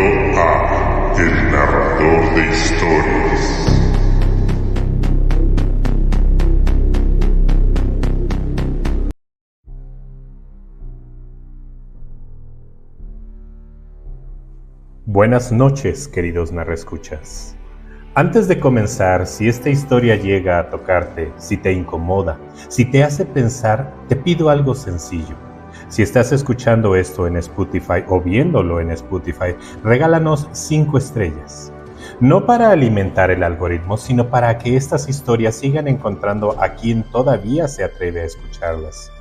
a El Narrador de Historias. Buenas noches, queridos narraescuchas. Antes de comenzar, si esta historia llega a tocarte, si te incomoda, si te hace pensar, te pido algo sencillo. Si estás escuchando esto en Spotify o viéndolo en Spotify, regálanos 5 estrellas. No para alimentar el algoritmo, sino para que estas historias sigan encontrando a quien todavía se atreve a escucharlas.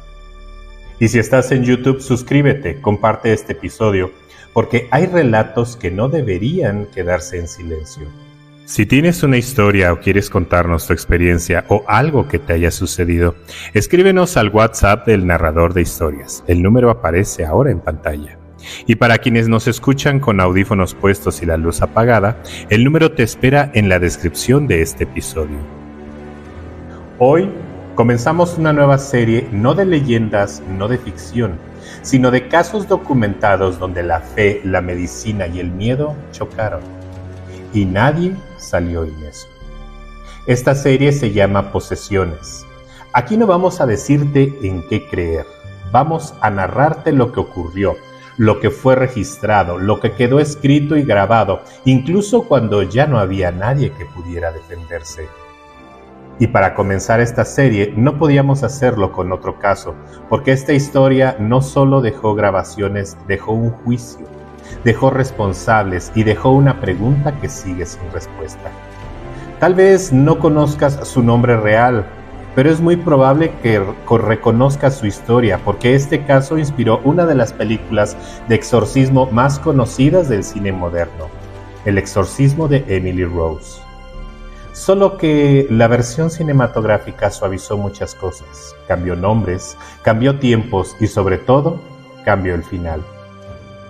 Y si estás en YouTube, suscríbete, comparte este episodio, porque hay relatos que no deberían quedarse en silencio. Si tienes una historia o quieres contarnos tu experiencia o algo que te haya sucedido, escríbenos al WhatsApp del Narrador de Historias. El número aparece ahora en pantalla. Y para quienes nos escuchan con audífonos puestos y la luz apagada, el número te espera en la descripción de este episodio. Hoy comenzamos una nueva serie no de leyendas, no de ficción, sino de casos documentados donde la fe, la medicina y el miedo chocaron. Y nadie salió ileso. Esta serie se llama Posesiones. Aquí no vamos a decirte en qué creer. Vamos a narrarte lo que ocurrió, lo que fue registrado, lo que quedó escrito y grabado, incluso cuando ya no había nadie que pudiera defenderse. Y para comenzar esta serie no podíamos hacerlo con otro caso, porque esta historia no solo dejó grabaciones, dejó un juicio, dejó responsables y dejó una pregunta que sigue sin respuesta. Tal vez no conozcas su nombre real, pero es muy probable que reconozcas su historia, porque este caso inspiró una de las películas de exorcismo más conocidas del cine moderno, El exorcismo de Emily Rose. Solo que la versión cinematográfica suavizó muchas cosas, cambió nombres, cambió tiempos y sobre todo, cambió el final.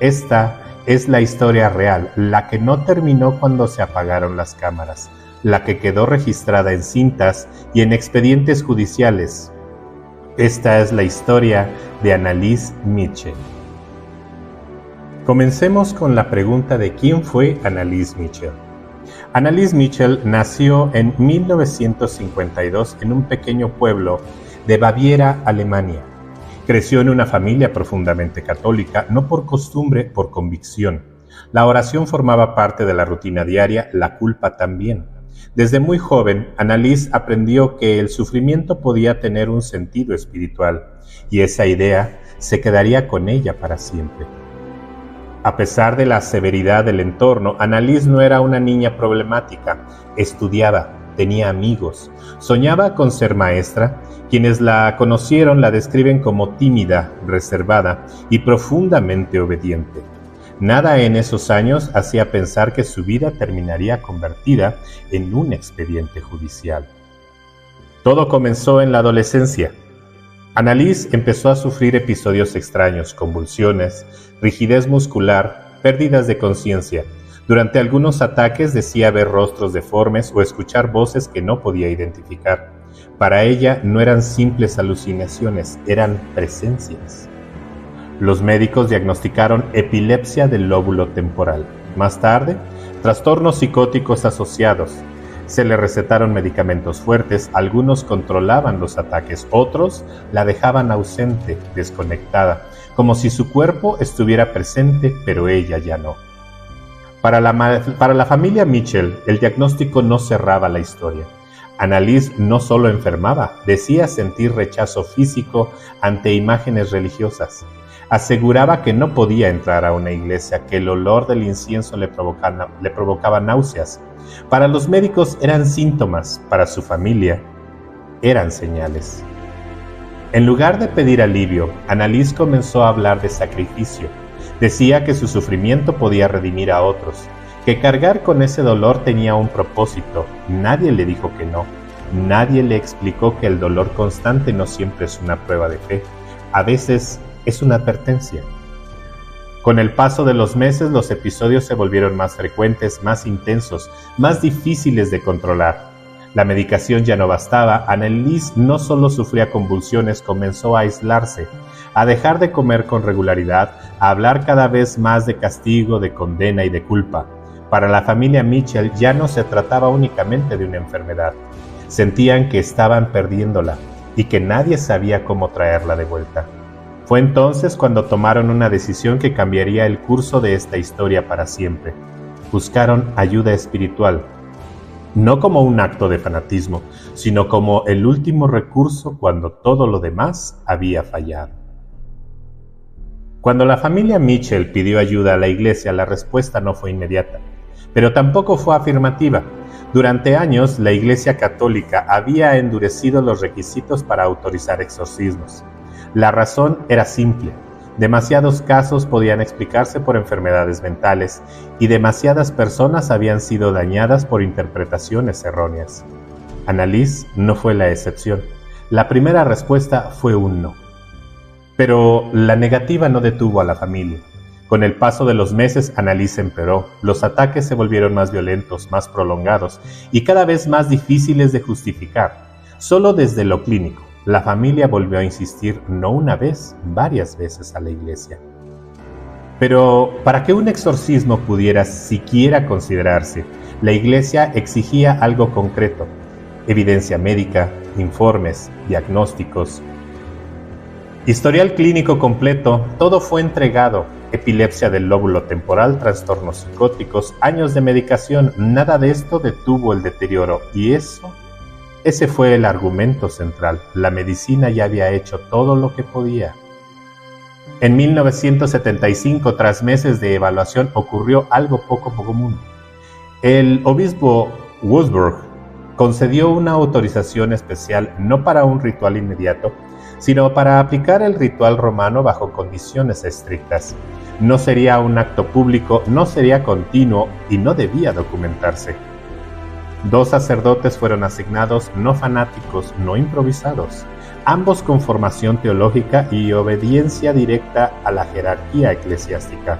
Esta es la historia real, la que no terminó cuando se apagaron las cámaras, la que quedó registrada en cintas y en expedientes judiciales. Esta es la historia de Annalise Mitchell. Comencemos con la pregunta de quién fue Annalise Mitchell. Annalise Mitchell nació en 1952 en un pequeño pueblo de Baviera, Alemania. Creció en una familia profundamente católica, no por costumbre, por convicción. La oración formaba parte de la rutina diaria, la culpa también. Desde muy joven, Annalise aprendió que el sufrimiento podía tener un sentido espiritual, y esa idea se quedaría con ella para siempre. A pesar de la severidad del entorno, Annalise no era una niña problemática. Estudiaba, tenía amigos, soñaba con ser maestra. Quienes la conocieron la describen como tímida, reservada y profundamente obediente. Nada en esos años hacía pensar que su vida terminaría convertida en un expediente judicial. Todo comenzó en la adolescencia. Annalise empezó a sufrir episodios extraños, convulsiones, rigidez muscular, pérdidas de conciencia. Durante algunos ataques decía ver rostros deformes o escuchar voces que no podía identificar. Para ella no eran simples alucinaciones, eran presencias. Los médicos diagnosticaron epilepsia del lóbulo temporal. Más tarde, trastornos psicóticos asociados. Se le recetaron medicamentos fuertes, algunos controlaban los ataques, otros la dejaban ausente, desconectada, como si su cuerpo estuviera presente, pero ella ya no. Para la familia Mitchell, el diagnóstico no cerraba la historia. Annalise no solo enfermaba, decía sentir rechazo físico ante imágenes religiosas. Aseguraba que no podía entrar a una iglesia, que el olor del incienso le provocaba náuseas. Para los médicos eran síntomas, para su familia eran señales. En lugar de pedir alivio, Annalise comenzó a hablar de sacrificio. Decía que su sufrimiento podía redimir a otros, que cargar con ese dolor tenía un propósito. Nadie le dijo que no. Nadie le explicó que el dolor constante no siempre es una prueba de fe. A veces es una advertencia. Con el paso de los meses, los episodios se volvieron más frecuentes, más intensos, más difíciles de controlar. La medicación ya no bastaba. Annalise no solo sufría convulsiones, comenzó a aislarse. a dejar de comer con regularidad, a hablar cada vez más de castigo, de condena y de culpa. Para la familia Mitchell ya no se trataba únicamente de una enfermedad. Sentían que estaban perdiéndola y que nadie sabía cómo traerla de vuelta. Fue entonces cuando tomaron una decisión que cambiaría el curso de esta historia para siempre. Buscaron ayuda espiritual, no como un acto de fanatismo, sino como el último recurso cuando todo lo demás había fallado. Cuando la familia Mitchell pidió ayuda a la iglesia, la respuesta no fue inmediata, pero tampoco fue afirmativa. Durante años, la Iglesia Católica había endurecido los requisitos para autorizar exorcismos. La razón era simple. Demasiados casos podían explicarse por enfermedades mentales y demasiadas personas habían sido dañadas por interpretaciones erróneas. Annalise no fue la excepción. La primera respuesta fue un no. Pero la negativa no detuvo a la familia. Con el paso de los meses, Annalise empeoró. Los ataques se volvieron más violentos, más prolongados y cada vez más difíciles de justificar. Solo desde lo clínico, la familia volvió a insistir no una vez, varias veces a la iglesia. Pero para que un exorcismo pudiera siquiera considerarse, la iglesia exigía algo concreto: evidencia médica, informes, diagnósticos, historial clínico completo. Todo fue entregado. Epilepsia del lóbulo temporal, trastornos psicóticos, años de medicación, nada de esto detuvo el deterioro. Y ese fue el argumento central. La medicina ya había hecho todo lo que podía. En 1975, tras meses de evaluación, ocurrió algo poco común. El obispo Wurzburg concedió una autorización especial no para un ritual inmediato, sino para aplicar el ritual romano bajo condiciones estrictas. No sería un acto público, no sería continuo y no debía documentarse. 2 sacerdotes fueron asignados, no fanáticos, no improvisados, ambos con formación teológica y obediencia directa a la jerarquía eclesiástica.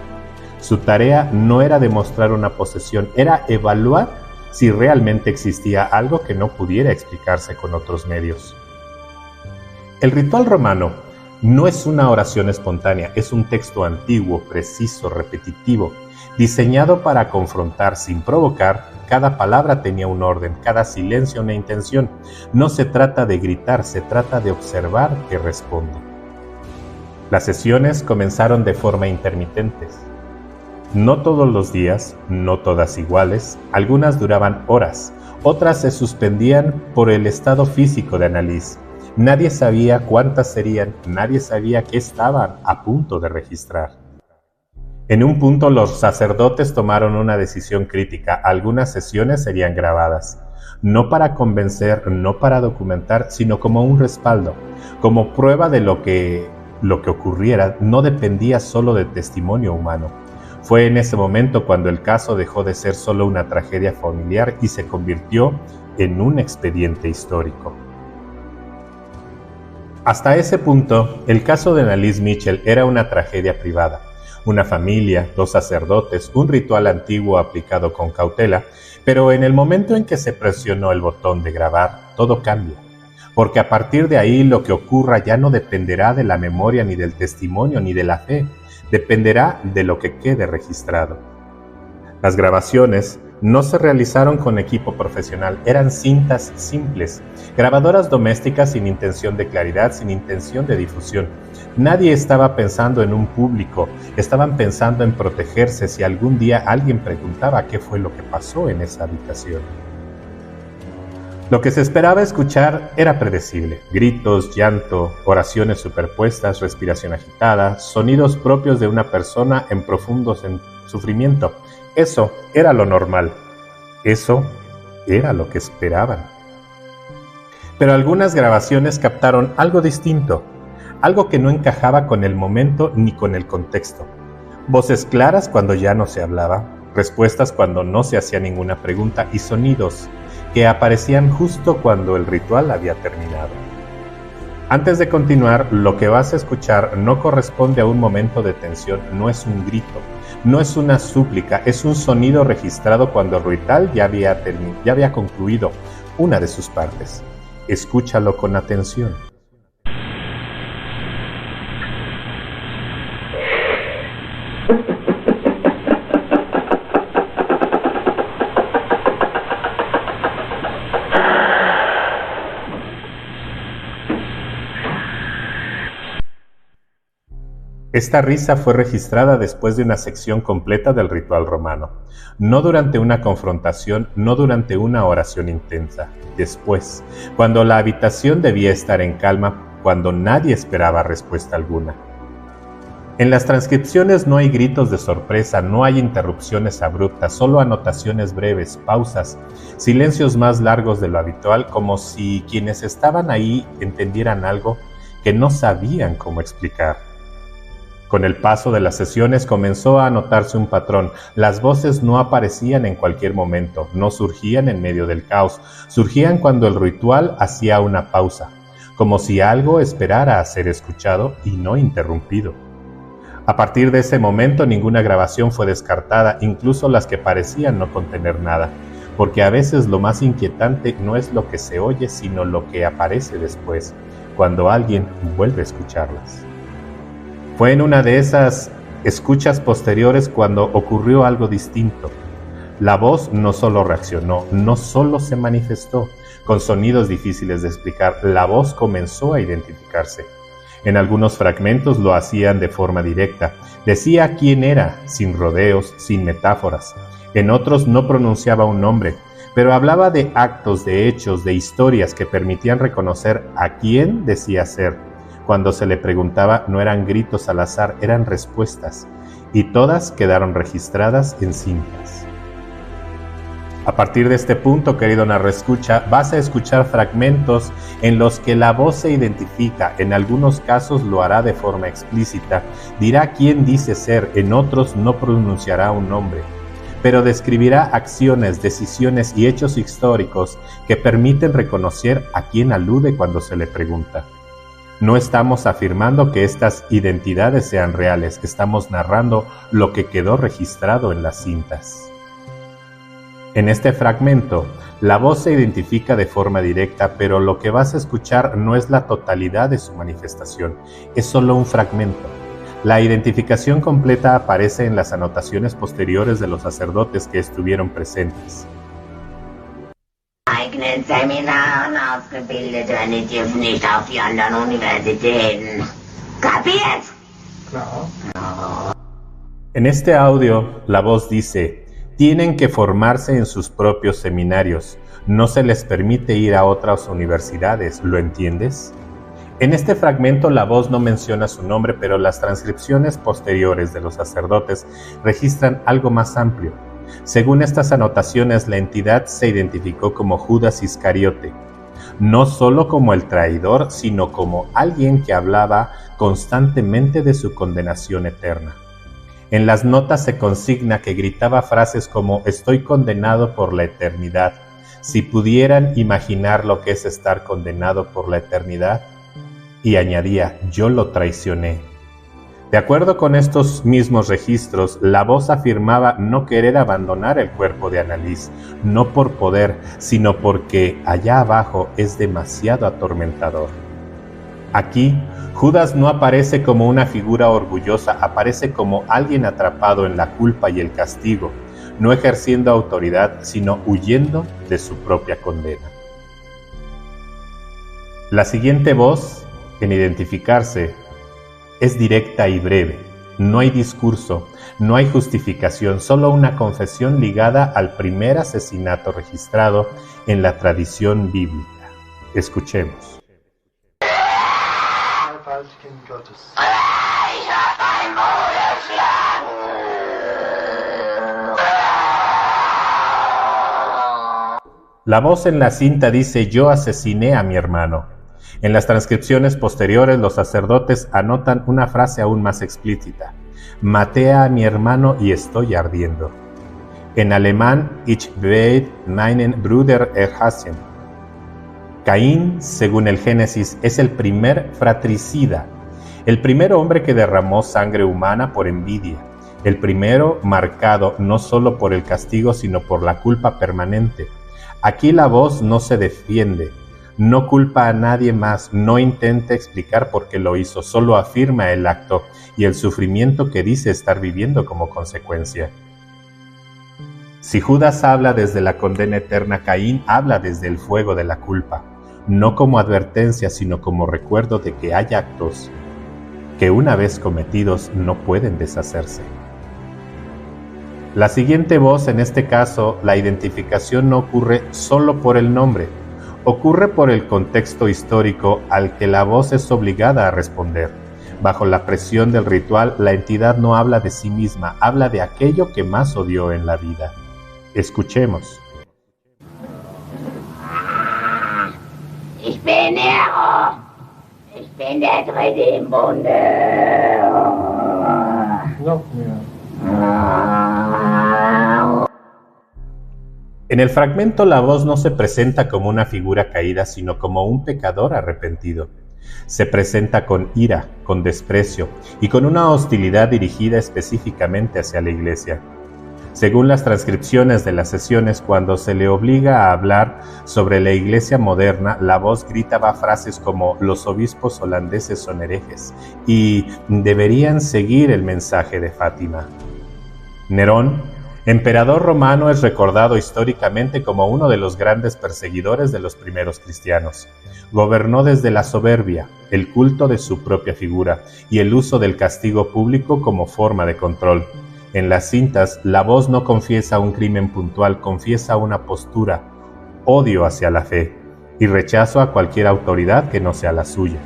Su tarea no era demostrar una posesión, era evaluar si realmente existía algo que no pudiera explicarse con otros medios. El ritual romano no es una oración espontánea, es un texto antiguo, preciso, repetitivo, diseñado para confrontar sin provocar. Cada palabra tenía un orden, cada silencio una intención. No se trata de gritar, se trata de observar que responde. Las sesiones comenzaron de forma intermitente. No todos los días, no todas iguales, algunas duraban horas, otras se suspendían por el estado físico de Annalise. Nadie sabía cuántas serían, nadie sabía qué estaban a punto de registrar. En un punto los sacerdotes tomaron una decisión crítica. Algunas sesiones serían grabadas, no para convencer, no para documentar, sino como un respaldo, como prueba de lo que ocurriera no dependía solo del testimonio humano. Fue en ese momento cuando el caso dejó de ser solo una tragedia familiar y se convirtió en un expediente histórico. Hasta ese punto, el caso de Annalise Mitchell era una tragedia privada. Una familia, 2 sacerdotes, un ritual antiguo aplicado con cautela, pero en el momento en que se presionó el botón de grabar, todo cambia. Porque a partir de ahí lo que ocurra ya no dependerá de la memoria ni del testimonio ni de la fe, dependerá de lo que quede registrado. Las grabaciones no se realizaron con equipo profesional, eran cintas simples, grabadoras domésticas sin intención de claridad, sin intención de difusión. Nadie estaba pensando en un público, estaban pensando en protegerse si algún día alguien preguntaba qué fue lo que pasó en esa habitación. Lo que se esperaba escuchar era predecible: gritos, llanto, oraciones superpuestas, respiración agitada, sonidos propios de una persona en profundo sufrimiento. Eso era lo normal, eso era lo que esperaban. Pero algunas grabaciones captaron algo distinto, algo que no encajaba con el momento ni con el contexto. Voces claras cuando ya no se hablaba, respuestas cuando no se hacía ninguna pregunta y sonidos que aparecían justo cuando el ritual había terminado. Antes de continuar, lo que vas a escuchar no corresponde a un momento de tensión, no es un grito, no es una súplica, es un sonido registrado cuando el ritual ya había concluido una de sus partes. Escúchalo con atención. Esta risa fue registrada después de una sección completa del ritual romano, no durante una confrontación, no durante una oración intensa, después, cuando la habitación debía estar en calma, cuando nadie esperaba respuesta alguna. En las transcripciones no hay gritos de sorpresa, no hay interrupciones abruptas, solo anotaciones breves, pausas, silencios más largos de lo habitual, como si quienes estaban ahí entendieran algo que no sabían cómo explicar. Con el paso de las sesiones comenzó a notarse un patrón. Las voces no aparecían en cualquier momento, no surgían en medio del caos, surgían cuando el ritual hacía una pausa, como si algo esperara a ser escuchado y no interrumpido. A partir de ese momento ninguna grabación fue descartada, incluso las que parecían no contener nada, porque a veces lo más inquietante no es lo que se oye, sino lo que aparece después, cuando alguien vuelve a escucharlas. Fue en una de esas escuchas posteriores cuando ocurrió algo distinto. La voz no solo reaccionó, no solo se manifestó, con sonidos difíciles de explicar, la voz comenzó a identificarse. En algunos fragmentos lo hacían de forma directa, decía quién era, sin rodeos, sin metáforas. En otros no pronunciaba un nombre, pero hablaba de actos, de hechos, de historias que permitían reconocer a quién decía ser. Cuando se le preguntaba, no eran gritos al azar, eran respuestas, y todas quedaron registradas en cintas. A partir de este punto, querido narraescucha, vas a escuchar fragmentos en los que la voz se identifica, en algunos casos lo hará de forma explícita, dirá quién dice ser, en otros no pronunciará un nombre, pero describirá acciones, decisiones y hechos históricos que permiten reconocer a quién alude cuando se le pregunta. No estamos afirmando que estas identidades sean reales, estamos narrando lo que quedó registrado en las cintas. En este fragmento, la voz se identifica de forma directa, pero lo que vas a escuchar no es la totalidad de su manifestación, es solo un fragmento. La identificación completa aparece en las anotaciones posteriores de los sacerdotes que estuvieron presentes. Eignen Seminaren ausgebildet, wenn ich jetzt nicht auf die anderen Universitäten. ¿Kapiert? Klar. En este audio, la voz dice, tienen que formarse en sus propios seminarios, no se les permite ir a otras universidades, ¿lo entiendes? En este fragmento la voz no menciona su nombre, pero las transcripciones posteriores de los sacerdotes registran algo más amplio. Según estas anotaciones, la entidad se identificó como Judas Iscariote, no solo como el traidor, sino como alguien que hablaba constantemente de su condenación eterna. En las notas se consigna que gritaba frases como «Estoy condenado por la eternidad. Si pudieran imaginar lo que es estar condenado por la eternidad». Y añadía «Yo lo traicioné». De acuerdo con estos mismos registros, la voz afirmaba no querer abandonar el cuerpo de Annalise, no por poder, sino porque allá abajo es demasiado atormentador. Aquí, Judas no aparece como una figura orgullosa, aparece como alguien atrapado en la culpa y el castigo, no ejerciendo autoridad, sino huyendo de su propia condena. La siguiente voz, en identificarse, es directa y breve. No hay discurso, no hay justificación, solo una confesión ligada al primer asesinato registrado en la tradición bíblica. Escuchemos. La voz en la cinta dice: yo asesiné a mi hermano. En las transcripciones posteriores, los sacerdotes anotan una frase aún más explícita: maté a mi hermano y estoy ardiendo. En alemán, ich werde meinen Bruder erhassen. Caín, según el Génesis, es el primer fratricida, el primer hombre que derramó sangre humana por envidia, el primero marcado no solo por el castigo, sino por la culpa permanente. Aquí la voz no se defiende, no culpa a nadie más, no intenta explicar por qué lo hizo, solo afirma el acto y el sufrimiento que dice estar viviendo como consecuencia. Si Judas habla desde la condena eterna, Caín habla desde el fuego de la culpa, no como advertencia, sino como recuerdo de que hay actos que una vez cometidos no pueden deshacerse. La siguiente voz, en este caso, la identificación no ocurre solo por el nombre, ocurre por el contexto histórico al que la voz es obligada a responder. Bajo la presión del ritual, la entidad no habla de sí misma, habla de aquello que más odió en la vida. Escuchemos. Ich bin Nero. Ich bin der Dritte im Bunde. Noch mehr. En el fragmento la voz no se presenta como una figura caída, sino como un pecador arrepentido. Se presenta con ira, con desprecio y con una hostilidad dirigida específicamente hacia la Iglesia. Según las transcripciones de las sesiones, cuando se le obliga a hablar sobre la Iglesia moderna, la voz gritaba frases como «los obispos holandeses son herejes» y «deberían seguir el mensaje de Fátima». Nerón, emperador romano, es recordado históricamente como uno de los grandes perseguidores de los primeros cristianos. Gobernó desde la soberbia, el culto de su propia figura y el uso del castigo público como forma de control. En las cintas, la voz no confiesa un crimen puntual, confiesa una postura, odio hacia la fe y rechazo a cualquier autoridad que no sea la suya.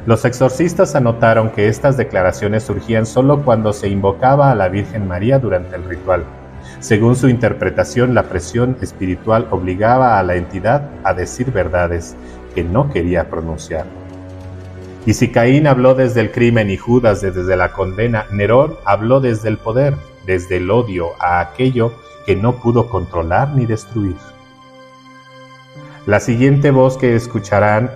Los exorcistas anotaron que estas declaraciones surgían solo cuando se invocaba a la Virgen María durante el ritual. Según su interpretación, la presión espiritual obligaba a la entidad a decir verdades que no quería pronunciar. Y si Caín habló desde el crimen y Judas desde la condena, Nerón habló desde el poder, desde el odio a aquello que no pudo controlar ni destruir. La siguiente voz que escucharán,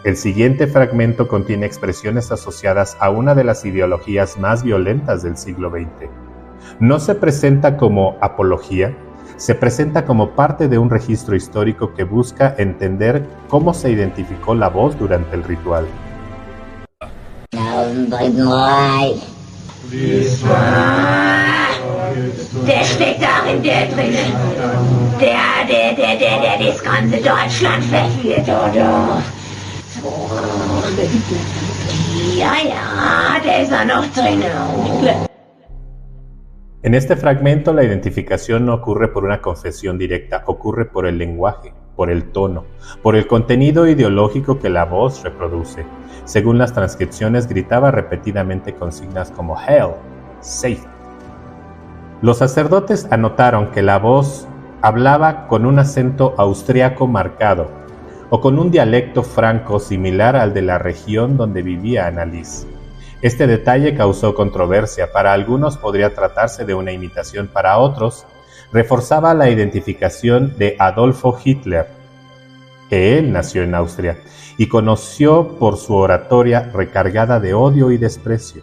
el siguiente fragmento contiene expresiones asociadas a una de las ideologías más violentas del siglo XX. No se presenta como apología, se presenta como parte de un registro histórico que busca entender cómo se identificó la voz durante el ritual. Der steckt darin, der drinnen. Der das ganze Deutschland verführt, oder? Ja, der ist da noch drinnen. En este fragmento la identificación no ocurre por una confesión directa, ocurre por el lenguaje, por el tono, por el contenido ideológico que la voz reproduce. Según las transcripciones, gritaba repetidamente consignas como Hell, Satan. Los sacerdotes anotaron que la voz hablaba con un acento austriaco marcado o con un dialecto franco similar al de la región donde vivía Anneliese. Este detalle causó controversia. Para algunos podría tratarse de una imitación, para otros reforzaba la identificación de Adolfo Hitler, que él nació en Austria y conoció por su oratoria recargada de odio y desprecio.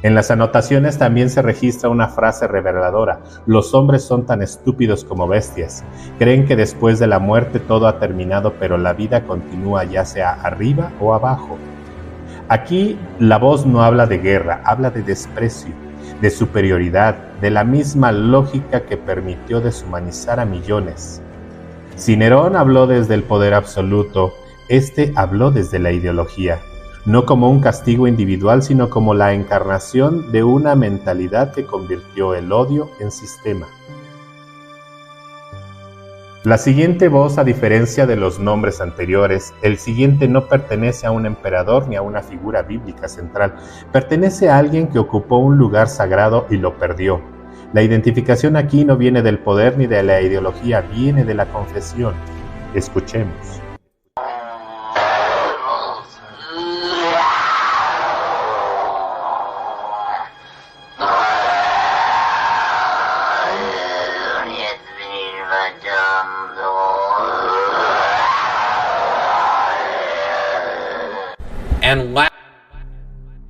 En las anotaciones también se registra una frase reveladora: los hombres son tan estúpidos como bestias, creen que después de la muerte todo ha terminado, pero la vida continúa ya sea arriba o abajo. Aquí la voz no habla de guerra, habla de desprecio, de superioridad, de la misma lógica que permitió deshumanizar a millones. Si Nerón habló desde el poder absoluto, este habló desde la ideología, no como un castigo individual, sino como la encarnación de una mentalidad que convirtió el odio en sistema. La siguiente voz, a diferencia de los nombres anteriores, el siguiente no pertenece a un emperador ni a una figura bíblica central, pertenece a alguien que ocupó un lugar sagrado y lo perdió. La identificación aquí no viene del poder ni de la ideología, viene de la confesión. Escuchemos.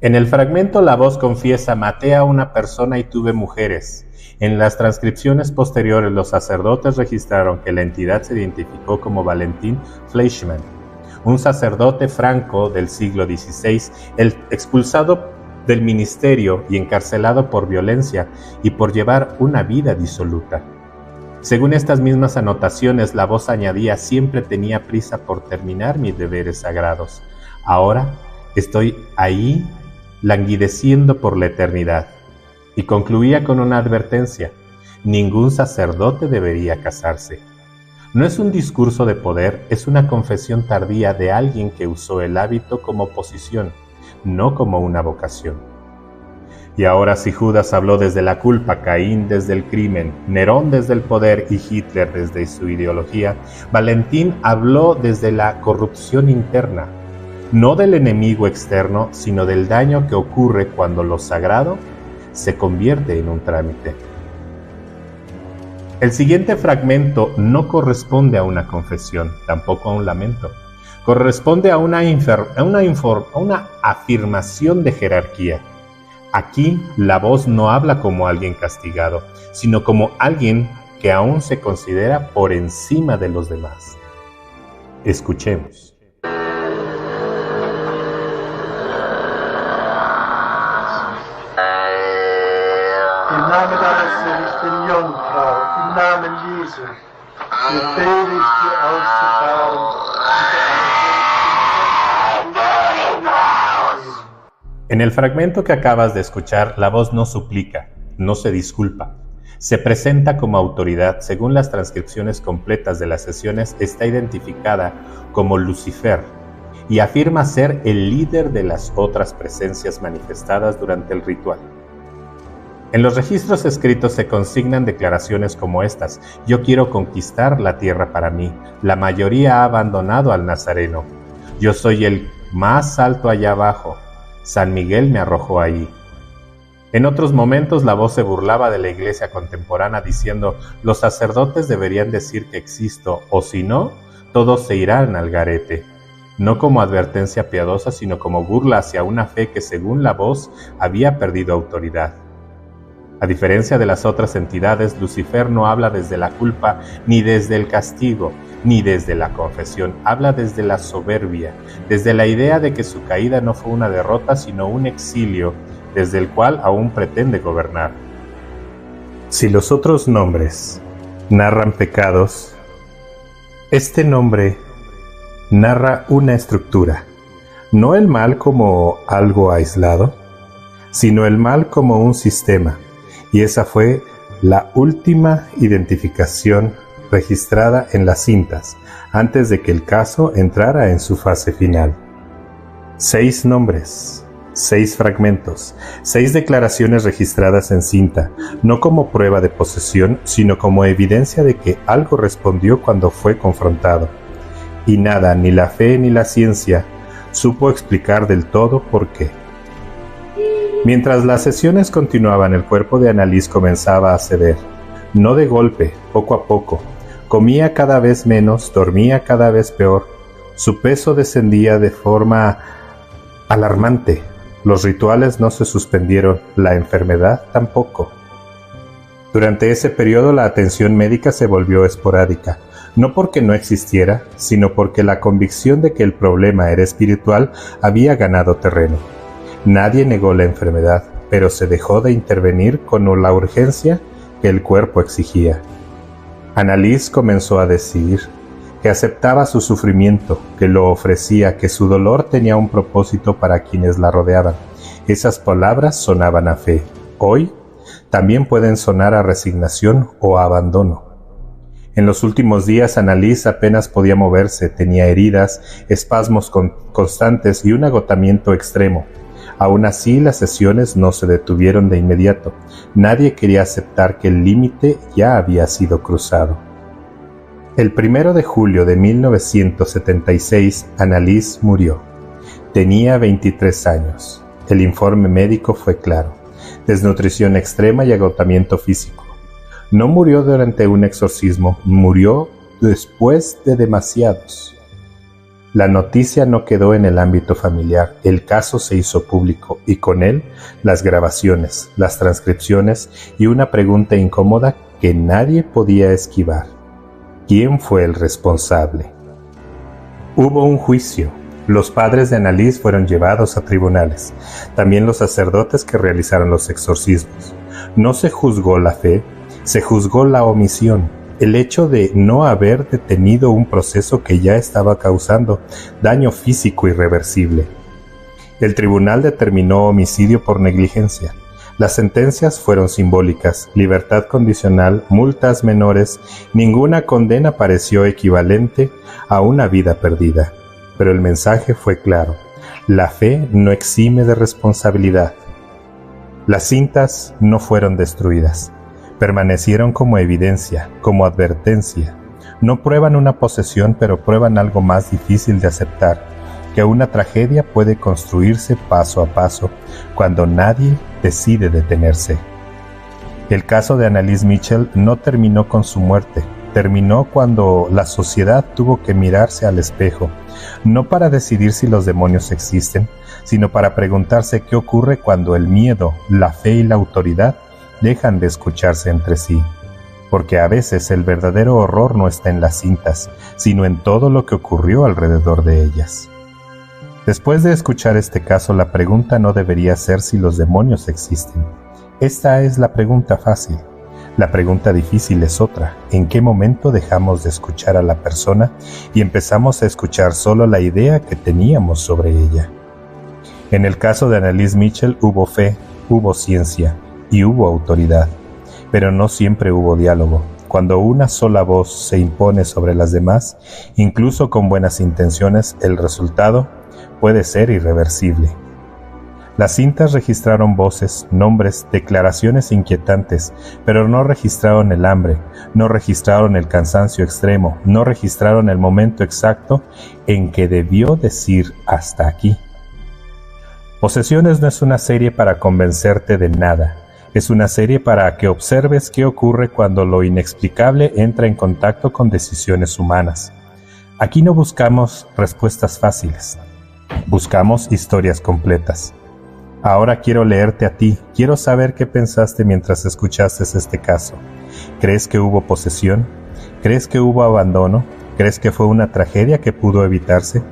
En el fragmento la voz confiesa: maté a una persona y tuve mujeres. En las transcripciones posteriores los sacerdotes registraron que la entidad se identificó como Valentín Fleischmann, un sacerdote franco del siglo XVI, expulsado del ministerio y encarcelado por violencia y por llevar una vida disoluta. Según estas mismas anotaciones, la voz añadía: siempre tenía prisa por terminar mis deberes sagrados. Ahora estoy ahí languideciendo por la eternidad, y concluía con una advertencia: ningún sacerdote debería casarse. No es un discurso de poder, es una confesión tardía de alguien que usó el hábito como posición, no como una vocación. Y ahora si Judas habló desde la culpa, Caín desde el crimen, Nerón desde el poder y Hitler desde su ideología, Valentín habló desde la corrupción interna, no del enemigo externo, sino del daño que ocurre cuando lo sagrado se convierte en un trámite. El siguiente fragmento no corresponde a una confesión, tampoco a un lamento. Corresponde a una afirmación de jerarquía. Aquí la voz no habla como alguien castigado, sino como alguien que aún se considera por encima de los demás. Escuchemos. Im Namen deines seligen Jungfrau, im Namen Jesu, befehle ich dir auszufahren. En el fragmento que acabas de escuchar, la voz no suplica, no se disculpa. Se presenta como autoridad. Según las transcripciones completas de las sesiones, está identificada como Lucifer y afirma ser el líder de las otras presencias manifestadas durante el ritual. En los registros escritos se consignan declaraciones como estas: yo quiero conquistar la tierra para mí, la mayoría ha abandonado al Nazareno, yo soy el más alto allá abajo, San Miguel me arrojó allí. En otros momentos la voz se burlaba de la iglesia contemporánea diciendo: los sacerdotes deberían decir que existo, o si no, todos se irán al garete. No como advertencia piadosa, sino como burla hacia una fe que según la voz había perdido autoridad. A diferencia de las otras entidades, Lucifer no habla desde la culpa, ni desde el castigo, ni desde la confesión. Habla desde la soberbia, desde la idea de que su caída no fue una derrota, sino un exilio, desde el cual aún pretende gobernar. Si los otros nombres narran pecados, este nombre narra una estructura, no el mal como algo aislado, sino el mal como un sistema. Y esa fue la última identificación registrada en las cintas, antes de que el caso entrara en su fase final. 6 nombres, 6 fragmentos, 6 declaraciones registradas en cinta, no como prueba de posesión, sino como evidencia de que algo respondió cuando fue confrontado. Y nada, ni la fe ni la ciencia, supo explicar del todo por qué. Mientras las sesiones continuaban, el cuerpo de Annalise comenzaba a ceder, no de golpe, poco a poco. Comía cada vez menos, dormía cada vez peor. Su peso descendía de forma alarmante. Los rituales no se suspendieron, la enfermedad tampoco. Durante ese periodo la atención médica se volvió esporádica, no porque no existiera, sino porque la convicción de que el problema era espiritual había ganado terreno. Nadie negó la enfermedad, pero se dejó de intervenir con la urgencia que el cuerpo exigía. Annalise comenzó a decir que aceptaba su sufrimiento, que lo ofrecía, que su dolor tenía un propósito para quienes la rodeaban. Esas palabras sonaban a fe. Hoy también pueden sonar a resignación o a abandono. En los últimos días Annalise apenas podía moverse, tenía heridas, espasmos constantes y un agotamiento extremo. Aún así, las sesiones no se detuvieron de inmediato. Nadie quería aceptar que el límite ya había sido cruzado. El 1 de julio de 1976, Annalise murió. Tenía 23 años. El informe médico fue claro: desnutrición extrema y agotamiento físico. No murió durante un exorcismo, murió después de demasiados. La noticia no quedó en el ámbito familiar, el caso se hizo público y con él las grabaciones, las transcripciones y una pregunta incómoda que nadie podía esquivar. ¿Quién fue el responsable? Hubo un juicio. Los padres de Annalise fueron llevados a tribunales, también los sacerdotes que realizaron los exorcismos. No se juzgó la fe, se juzgó la omisión. El hecho de no haber detenido un proceso que ya estaba causando daño físico irreversible. El tribunal determinó homicidio por negligencia. Las sentencias fueron simbólicas: libertad condicional, multas menores, ninguna condena pareció equivalente a una vida perdida. Pero el mensaje fue claro: la fe no exime de responsabilidad. Las cintas no fueron destruidas, permanecieron como evidencia, como advertencia. No prueban una posesión, pero prueban algo más difícil de aceptar: que una tragedia puede construirse paso a paso cuando nadie decide detenerse. El caso de Annalise Mitchell no terminó con su muerte, terminó cuando la sociedad tuvo que mirarse al espejo, no para decidir si los demonios existen, sino para preguntarse qué ocurre cuando el miedo, la fe y la autoridad dejan de escucharse entre sí. Porque a veces el verdadero horror no está en las cintas, sino en todo lo que ocurrió alrededor de ellas. Después de escuchar este caso, la pregunta no debería ser si los demonios existen. Esta es la pregunta fácil. La pregunta difícil es otra: ¿en qué momento dejamos de escuchar a la persona y empezamos a escuchar solo la idea que teníamos sobre ella? En el caso de Annalise Mitchell hubo fe, hubo ciencia y hubo autoridad, pero no siempre hubo diálogo. Cuando una sola voz se impone sobre las demás, incluso con buenas intenciones, el resultado puede ser irreversible. Las cintas registraron voces, nombres, declaraciones inquietantes, pero no registraron el hambre, no registraron el cansancio extremo, no registraron el momento exacto en que debió decir hasta aquí. Posesiones no es una serie para convencerte de nada, es una serie para que observes qué ocurre cuando lo inexplicable entra en contacto con decisiones humanas. Aquí no buscamos respuestas fáciles, buscamos historias completas. Ahora quiero leerte a ti, quiero saber qué pensaste mientras escuchaste este caso. ¿Crees que hubo posesión? ¿Crees que hubo abandono? ¿Crees que fue una tragedia que pudo evitarse?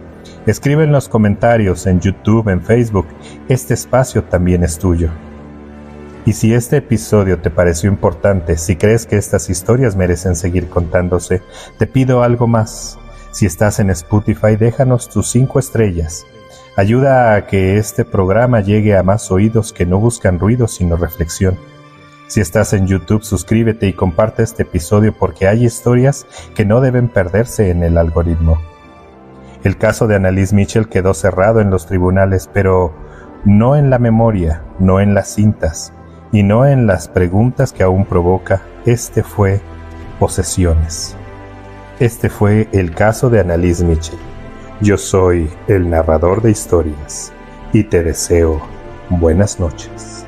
Escribe en los comentarios, en YouTube, en Facebook. Este espacio también es tuyo. Y si este episodio te pareció importante, si crees que estas historias merecen seguir contándose, te pido algo más. Si estás en Spotify, déjanos tus 5 estrellas. Ayuda a que este programa llegue a más oídos que no buscan ruido sino reflexión. Si estás en YouTube, suscríbete y comparte este episodio porque hay historias que no deben perderse en el algoritmo. El caso de Annalise Mitchell quedó cerrado en los tribunales, pero no en la memoria, no en las cintas y no en las preguntas que aún provoca. Este fue Posesiones. Este fue el caso de Annalise Mitchell. Yo soy el narrador de historias y te deseo buenas noches.